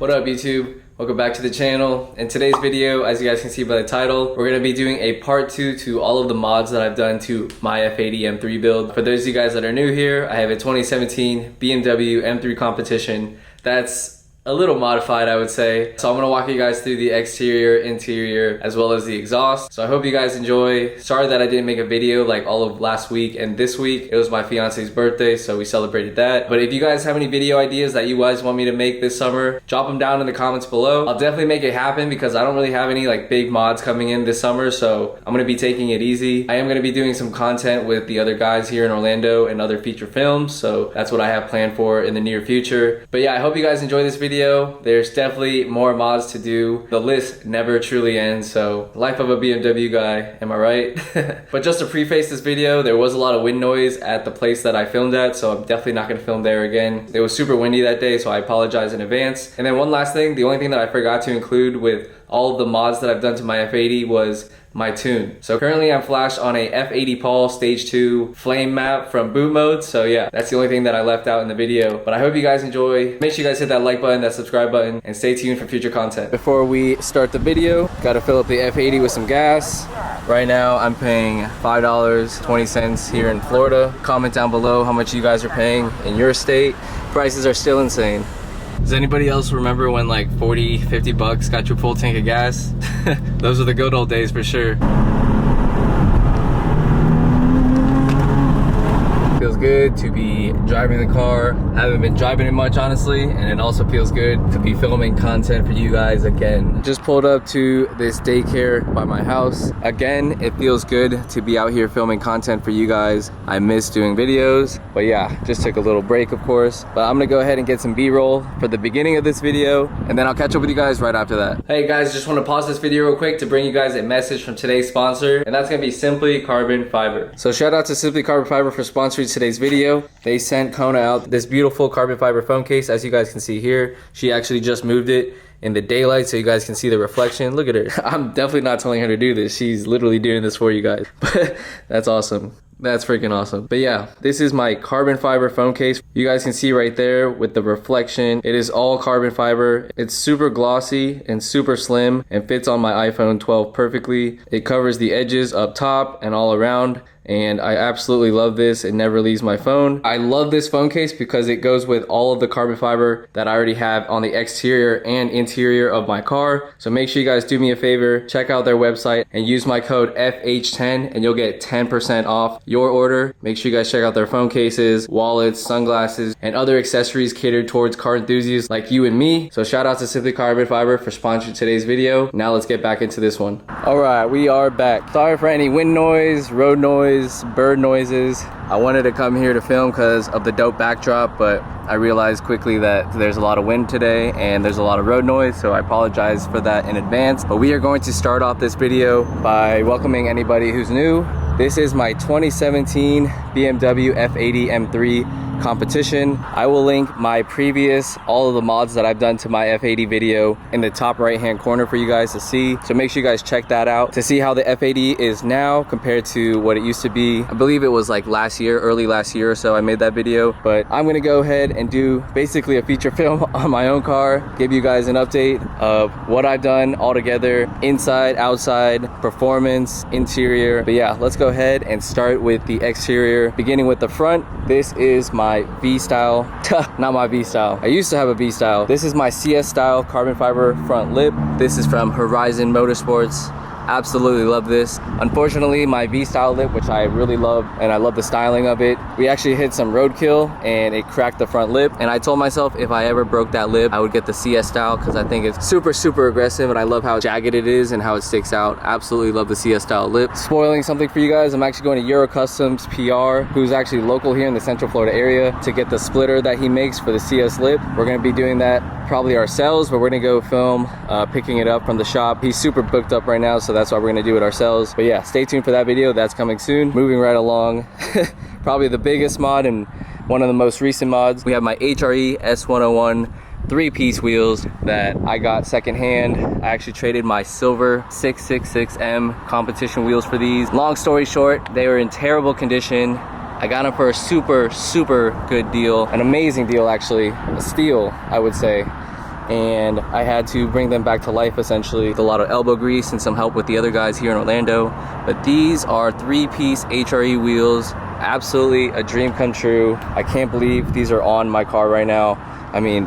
What up YouTube? Welcome back to the channel. In today's video, as you guys can see by the title, we're gonna be doing a part 2 to all of the mods that I've done to my F80 M3 build. For those of you guys that are new here, I have a 2017 BMW M3 competition that's a little modified, I would say. So I'm gonna walk you guys through the exterior, interior, as well as the exhaust. So I hope you guys enjoy. Sorry that I didn't make a video like all of last week and this week. It was my fiance's birthday, so we celebrated that. But if you guys have any video ideas that you guys want me to make this summer, drop them down in the comments below. I'll definitely make it happen because I don't really have any like big mods coming in this summer, so I'm gonna be taking it easy. I am gonna be doing some content with the other guys here in Orlando and other feature films, so that's what I have planned for in the near future. But yeah, I hope you guys enjoy this video. There's definitely more mods to do. The list never truly ends, so life of a BMW guy, am I right? But just to preface this video, there was a lot of wind noise at the place that I filmed at, so I'm definitely not gonna film there again. It was super windy that day, so I apologize in advance. And then one last thing, the only thing that I forgot to include with all of the mods that I've done to my F80 was my tune. So currently I'm flashed on a F80 Paul Stage 2 flame map from boot mode. So yeah, that's the only thing that I left out in the video. But I hope you guys enjoy. Make sure you guys hit that like button, that subscribe button, and stay tuned for future content. Before we start the video, gotta fill up the F80 with some gas. Right now I'm paying $5.20 here in Florida. Comment down below how much you guys are paying in your state. Prices are still insane. Does anybody else remember when like 40, 50 bucks got you a full tank of gas? Those are the good old days for sure. Feels good to be driving the car. Haven't been driving it much, honestly, and it also feels good to be filming content for you guys again. Just pulled up to this daycare by my house. Again, it feels good to be out here filming content for you guys. I miss doing videos, but yeah, just took a little break, of course. But I'm gonna go ahead and get some B-roll for the beginning of this video, and then I'll catch up with you guys right after that. Hey guys, just want to pause this video real quick to bring you guys a message from today's sponsor, and that's gonna be Simply Carbon Fiber. So shout out to Simply Carbon Fiber for sponsoring today's video. They sent Kona out this beautiful carbon fiber phone case, as you guys can see here. She actually just moved it in the daylight so you guys can see the reflection. Look at her. I'm definitely not telling her to do this. She's literally doing this for you guys. But that's awesome. That's freaking awesome. But yeah, this is my carbon fiber phone case. You guys can see right there with the reflection. It is all carbon fiber. It's super glossy and super slim and fits on my iPhone 12 perfectly. It covers the edges up top and all around. And I absolutely love this. It never leaves my phone. I love this phone case because it goes with all of the carbon fiber that I already have on the exterior and interior of my car. So make sure you guys do me a favor, check out their website and use my code FH10 and you'll get 10% off your order. Make sure you guys check out their phone cases, wallets, sunglasses, and other accessories catered towards car enthusiasts like you and me. So shout out to Simply Carbon Fiber for sponsoring today's video. Now let's get back into this one. All right, we are back. Sorry for any wind noise, road noise, bird noises. I wanted to come here to film because of the dope backdrop, but I realized quickly that there's a lot of wind today and there's a lot of road noise, so I apologize for that in advance. But we are going to start off this video by welcoming anybody who's new. This is my 2017 BMW F80 M3 competition. I will link my previous, all of the mods that I've done to my F80 video in the top right hand corner for you guys to see. So make sure you guys check that out to see how the F80 is now compared to what it used to be. I believe it was like last year, early last year or so I made that video, but I'm gonna go ahead and do basically a feature film on my own car, give you guys an update of what I've done all together, inside, outside, performance, interior. But yeah, let's go ahead and start with the exterior, beginning with the front. This is my V-style, not my V-style. I used to have a V-style. This is my CS style carbon fiber front lip. This is from Horizon Motorsports. Absolutely love this. Unfortunately, my V-style lip, which I really love, and I love the styling of it, we actually hit some roadkill and it cracked the front lip. And I told myself if I ever broke that lip, I would get the CS style because I think it's super, super aggressive and I love how jagged it is and how it sticks out. Absolutely love the CS style lip. Spoiling something for you guys, I'm actually going to Euro Customs PR, who's actually local here in the Central Florida area, to get the splitter that he makes for the CS lip. We're gonna be doing that probably ourselves, but we're gonna go film picking it up from the shop. He's super booked up right now, so that's why we're gonna do it ourselves. But yeah, stay tuned for that video. That's coming soon. Moving right along, probably the biggest mod and one of the most recent mods. We have my HRE S101 3-piece wheels that I got secondhand. I actually traded my silver 666M competition wheels for these. Long story short, they were in terrible condition. I got them for a super, super good deal. An amazing deal, actually. A steal, I would say. and I had to bring them back to life essentially with a lot of elbow grease and some help with the other guys here in Orlando. But these are 3-piece HRE wheels, absolutely a dream come true. I can't believe these are on my car right now. I mean,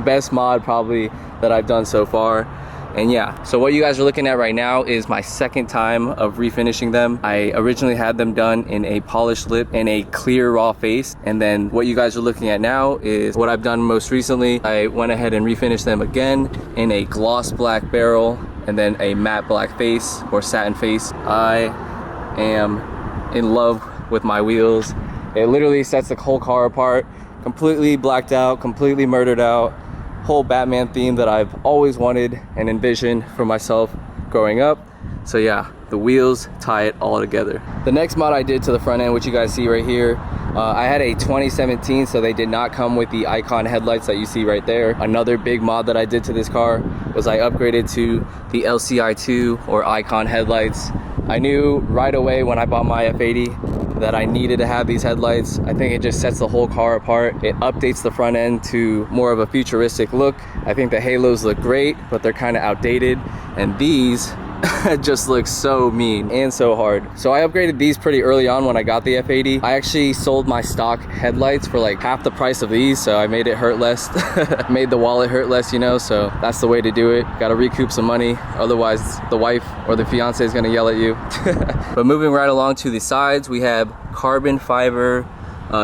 best mod probably that I've done so far. And yeah, so what you guys are looking at right now is my second time of refinishing them. I originally had them done in a polished lip and a clear raw face, and then what you guys are looking at now is what I've done most recently. I went ahead and refinished them again in a gloss black barrel and then a matte black face or satin face. I am in love with my wheels. It literally sets the whole car apart, completely blacked out, completely murdered out. Whole Batman theme that I've always wanted and envisioned for myself growing up. So yeah, the wheels tie it all together. The next mod I did to the front end, which you guys see right here, I had a 2017, so they did not come with the icon headlights that you see right there. Another big mod that I did to this car was I upgraded to the LCI2 or icon headlights. I knew right away when I bought my F80 that I needed to have these headlights. I think it just sets the whole car apart. It updates the front end to more of a futuristic look. I think the halos look great, but they're kind of outdated. And these just look so mean and so hard. So I upgraded these pretty early on when I got the F80. I actually sold my stock headlights for like half the price of these, so I made it hurt less. Made the wallet hurt less, you know, so that's the way to do it. Gotta recoup some money, otherwise the wife or the fiance is gonna yell at you. But moving right along to the sides, we have carbon fiber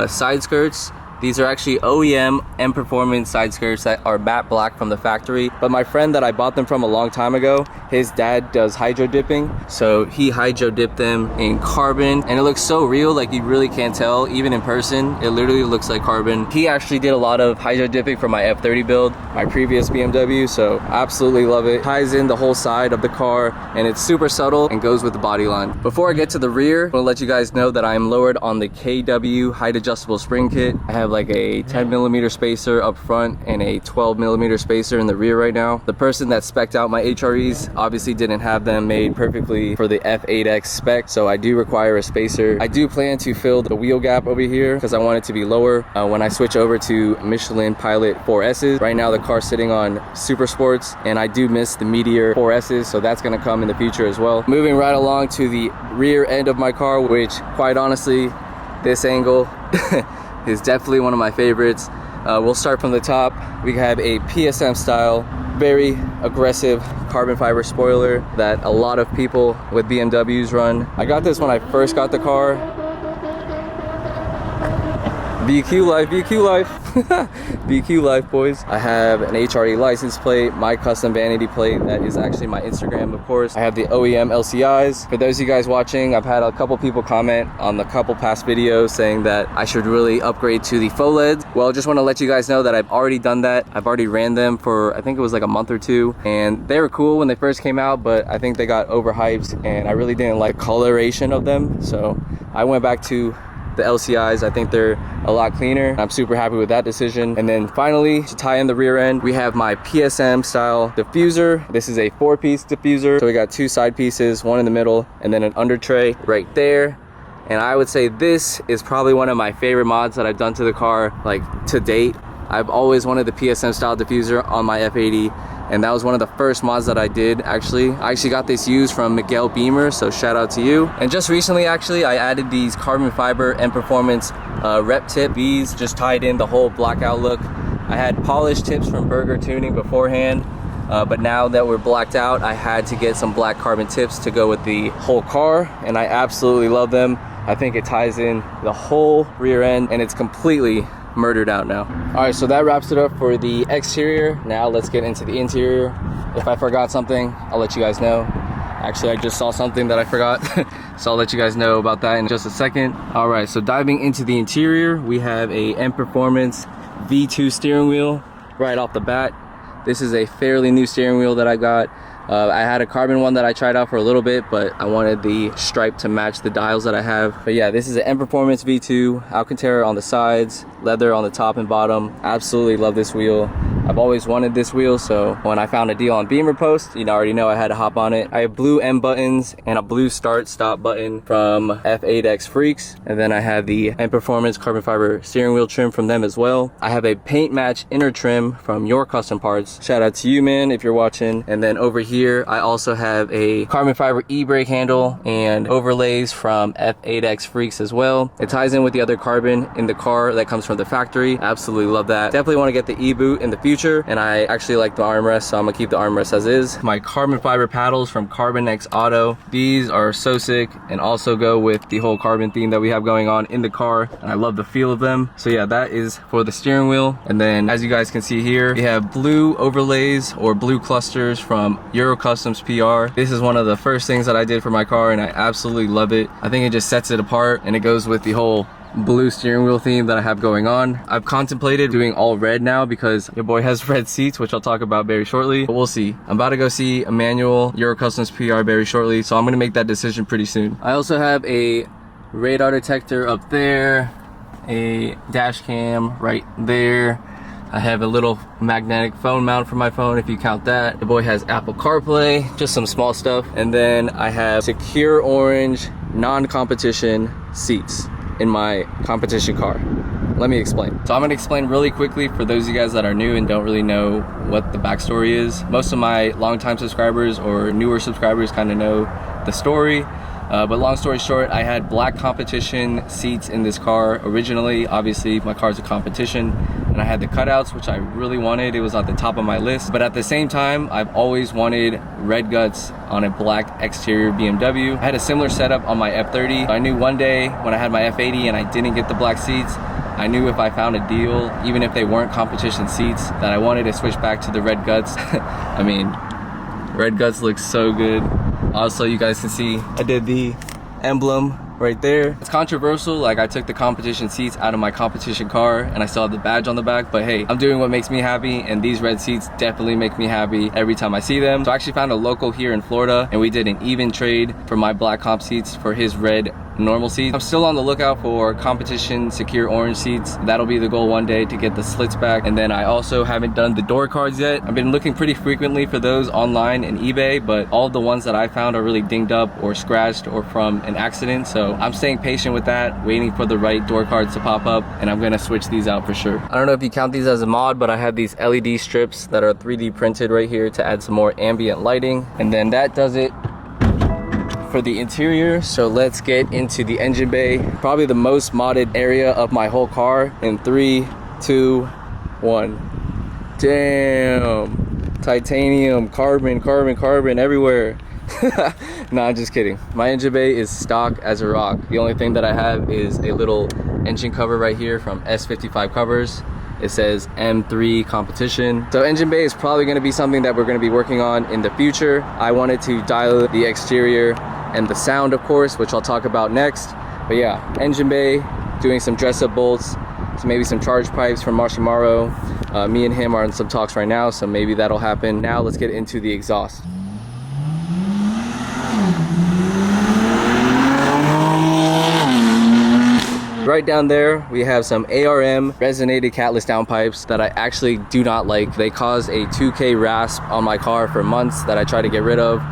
side skirts. These are actually OEM and performance side skirts that are matte black from the factory. But my friend that I bought them from a long time ago, his dad does hydro dipping. So he hydro dipped them in carbon and it looks so real, like you really can't tell. Even in person, it literally looks like carbon. He actually did a lot of hydro dipping for my F30 build, my previous BMW. So absolutely love it. Ties in the whole side of the car and it's super subtle and goes with the body line. Before I get to the rear, I want to let you guys know that I am lowered on the KW height adjustable spring kit. I have like a 10mm spacer up front and a 12mm spacer in the rear right now. The person that spec'd out my HREs obviously didn't have them made perfectly for the F8X spec, so I do require a spacer. I do plan to fill the wheel gap over here because I want it to be lower when I switch over to Michelin Pilot 4Ss. Right now the car's sitting on Super Sports and I do miss the Meteor 4Ss, so that's going to come in the future as well. Moving right along to the rear end of my car, which quite honestly, this angle is definitely one of my favorites. We'll start from the top. We have a PSM style, very aggressive carbon fiber spoiler that a lot of people with BMWs run. I got this when I first got the car. BQ life, BQ life. BQ life, boys. I have an HRE license plate, my custom vanity plate that is actually my Instagram, of course. I have the OEM LCIs. For those of you guys watching, I've had a couple people comment on the couple past videos saying that I should really upgrade to the faux LEDs. Well, just want to let you guys know that I've already done that. I've already ran them for, I think it was like a month or two, and they were cool when they first came out, but I think they got overhyped and I really didn't like coloration of them. So I went back to the LCIs. I think they're a lot cleaner. I'm super happy with that decision. And then finally, to tie in the rear end, we have my PSM style diffuser. This is a 4-piece diffuser. So we got 2 side pieces, one in the middle, and then an under tray right there. And I would say this is probably one of my favorite mods that I've done to the car, like to date. I've always wanted the PSM style diffuser on my F80, and that was one of the first mods that I did. Actually, I got this used from Miguel Beamer, so shout out to you. And just recently, actually, I added these carbon fiber and performance rep tip. These just tied in the whole blackout look. I had polished tips from Burger Tuning beforehand, but now that we're blacked out, I had to get some black carbon tips to go with the whole car, and I absolutely love them. I think it ties in the whole rear end, and it's completely murdered out now. All right, so that wraps it up for the exterior. Now let's get into the interior. If I forgot something, I'll let you guys know. Actually, I just saw something that I forgot, so I'll let you guys know about that in just a second. All right, so diving into the interior, we have a M Performance V2 steering wheel right off the bat. This is a fairly new steering wheel that I got. I had a carbon one that I tried out for a little bit, but I wanted the stripe to match the dials that I have. But yeah, this is an M Performance V2, Alcantara on the sides, leather on the top and bottom. Absolutely love this wheel. I've always wanted this wheel, so when I found a deal on Beamer Post, you already know I had to hop on it. I have blue M buttons and a blue start stop button from F80 Freaks, and then I have the M Performance carbon fiber steering wheel trim from them as well. I have a paint match inner trim from Your Custom Parts. Shout out to you, man, if you're watching. And then over here I also have a carbon fiber e-brake handle and overlays from F80 Freaks as well. It ties in with the other carbon in the car that comes from the factory. Absolutely love that. Definitely want to get the e-boot in the future, and I actually like the armrest, so I'm gonna keep the armrest as is. My carbon fiber paddles from Carbon X Auto. These are so sick and also go with the whole carbon theme that we have going on in the car, and I love the feel of them. So yeah, that is for the steering wheel. And then as you guys can see here, we have blue overlays or blue clusters from Euro Customs PR. This is one of the first things that I did for my car, and I absolutely love it. I think it just sets it apart, and it goes with the whole blue steering wheel theme that I have going on. I've contemplated doing all red now because your boy has red seats, which I'll talk about very shortly, but we'll see. I'm about to go see Emmanuel, Euro Customs PR, very shortly, so I'm gonna make that decision pretty soon. I also have a radar detector up there, a dash cam right there. I have a little magnetic phone mount for my phone, if you count that. The boy has Apple CarPlay, just some small stuff. And then I have secure orange non-competition seats in my competition car. Let me explain. So I'm gonna explain really quickly for those of you guys that are new and don't really know what the backstory is. Most of my longtime subscribers or newer subscribers kind of know the story. But long story short, I had black competition seats in this car originally. Obviously, my car's a competition, and I had the cutouts, which I really wanted. It was at the top of my list. But at the same time, I've always wanted red guts on a black exterior BMW. I had a similar setup on my F30. I knew one day when I had my F80 and I didn't get the black seats, I knew if I found a deal, even if they weren't competition seats, that I wanted to switch back to the red guts. I mean, red guts looks so good. Also, you guys can see I did the emblem right there. It's controversial, like I took the competition seats out of my competition car and I still have the badge on the back, but hey, I'm doing what makes me happy, and these red seats definitely make me happy every time I see them. So I actually found a local here in Florida, and we did an even trade for my black comp seats for his red normal seats. I'm still on the lookout for competition secure orange seats. That'll be the goal one day, to get the slits back. And then I also haven't done the door cards yet. I've been looking pretty frequently for those online and eBay, but all the ones that I found are really dinged up or scratched or from an accident. So I'm staying patient with that, waiting for the right door cards to pop up, and I'm gonna switch these out for sure. I don't know if you count these as a mod, but I have these LED strips that are 3D printed right here to add some more ambient lighting. And then that does it for the interior. So let's get into the engine bay, probably the most modded area of my whole car. In 3, 2, 1. Damn, titanium, carbon, carbon, carbon everywhere. No, I'm just kidding. My engine bay is stock as a rock. The only thing that I have is a little engine cover right here from S55 Covers. It says M3 competition. So engine bay is probably going to be something that we're going to be working on in the future. I wanted to dial the exterior and the sound, of course, which I'll talk about next. But yeah, engine bay, doing some dress up bolts, so maybe some charge pipes from Marshimaro. Me and him are in some talks right now, so maybe that'll happen. Now let's get into the exhaust. Right down there, we have some ARM resonated catless downpipes that I actually do not like. They caused a 2K rasp on my car for months that I tried to get rid of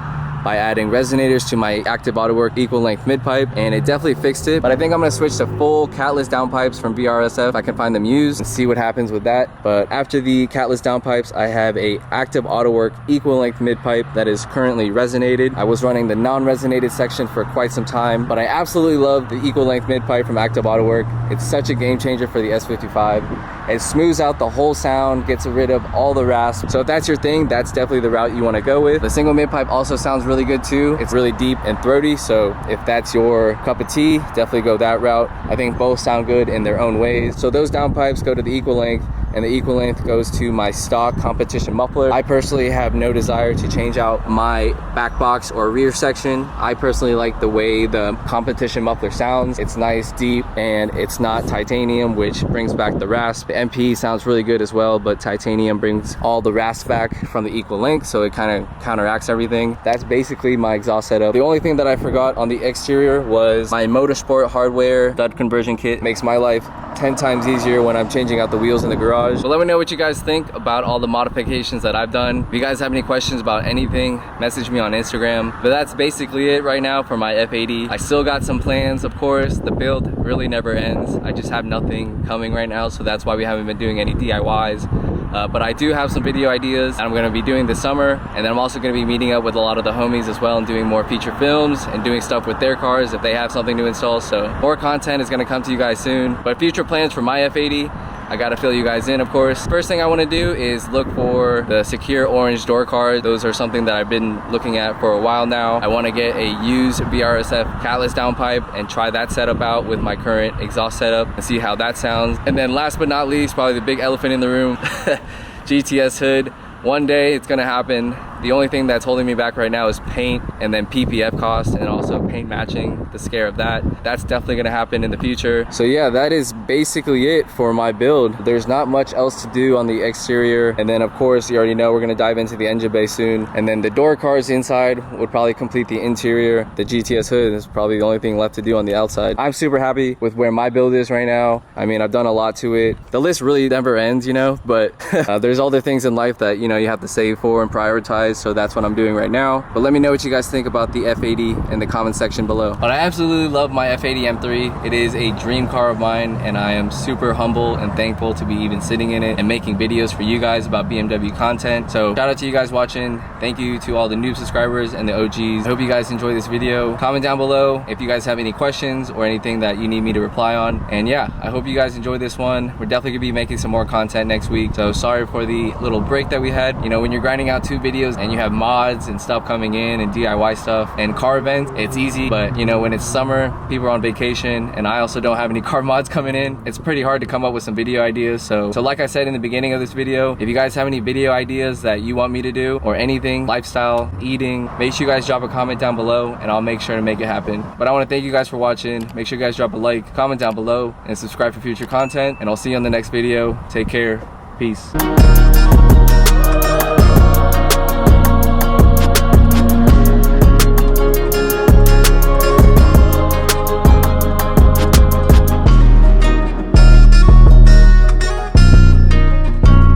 by adding resonators to my Active Autowork equal length mid pipe, and it definitely fixed it. But I think I'm gonna switch to full catless downpipes from BRSF. I can find them used and see what happens with that. But after the catless downpipes, I have a Active Autowork equal length mid pipe that is currently resonated. I was running the non-resonated section for quite some time, but I absolutely love the equal length mid pipe from Active Autowork. It's such a game changer for the S55. It smooths out the whole sound, gets rid of all the rasp. So if that's your thing, that's definitely the route you wanna go with. The single mid pipe also sounds really good too. It's really deep and throaty, so if that's your cup of tea, definitely go that route. I think both sound good in their own ways. So those downpipes go to the equal length, and the equal length goes to my stock competition muffler. I personally have no desire to change out my back box or rear section. I personally like the way the competition muffler sounds. It's nice, deep, and it's not titanium, which brings back the rasp. The MP sounds really good as well, but titanium brings all the rasp back from the equal length, so it kind of counteracts everything. That's basically my exhaust setup. The only thing that I forgot on the exterior was my motorsport hardware stud conversion kit. Makes my life 10 times easier when I'm changing out the wheels in the garage. But let me know what you guys think about all the modifications that I've done. If you guys have any questions about anything, message me on Instagram. But that's basically it right now for my F80. I still got some plans, of course. The build really never ends. I just have nothing coming right now, so that's why we haven't been doing any DIYs. But I do have some video ideas I'm going to be doing this summer, and then I'm also going to be meeting up with a lot of the homies as well and doing more feature films and doing stuff with their cars if they have something to install. So more content is going to come to you guys soon. But future plans for my F80, I gotta fill you guys in, of course. First thing I want to do is look for the secure orange door cards. Those are something that I've been looking at for a while now. I want to get a used BRSF catless downpipe and try that setup out with my current exhaust setup and see how that sounds. And then last but not least, probably the big elephant in the room, GTS hood. One day it's gonna happen. The only thing that's holding me back right now is paint and then PPF cost and also paint matching, the scare of that. That's definitely gonna happen in the future. So yeah, that is basically it for my build. There's not much else to do on the exterior. And then of course, you already know we're gonna dive into the engine bay soon. And then the door cars inside would probably complete the interior. The GTS hood is probably the only thing left to do on the outside. I'm super happy with where my build is right now. I mean, I've done a lot to it. The list really never ends, you know, but there's other things in life that, you know, you have to save for and prioritize. So that's what I'm doing right now. But let me know what you guys think about the F80 in the comment section below. But I absolutely love my F80 M3. It is a dream car of mine, and I am super humble and thankful to be even sitting in it and making videos for you guys about BMW content. So shout out to you guys watching. Thank you to all the new subscribers and the OGs. I hope you guys enjoy this video. Comment down below if you guys have any questions or anything that you need me to reply on. And yeah, I hope you guys enjoyed this one. We're definitely gonna be making some more content next week. So sorry for the little break that we had. You know, when you're grinding out 2 videos and you have mods and stuff coming in and DIY stuff and car events, it's easy. But you know, when it's summer, people are on vacation, and I also don't have any car mods coming in, it's pretty hard to come up with some video ideas. So like I said in the beginning of this video, if you guys have any video ideas that you want me to do or anything, lifestyle, eating, make sure you guys drop a comment down below and I'll make sure to make it happen. But I want to thank you guys for watching. Make sure you guys drop a like, comment down below, and subscribe for future content, and I'll see you on the next video. Take care. Peace.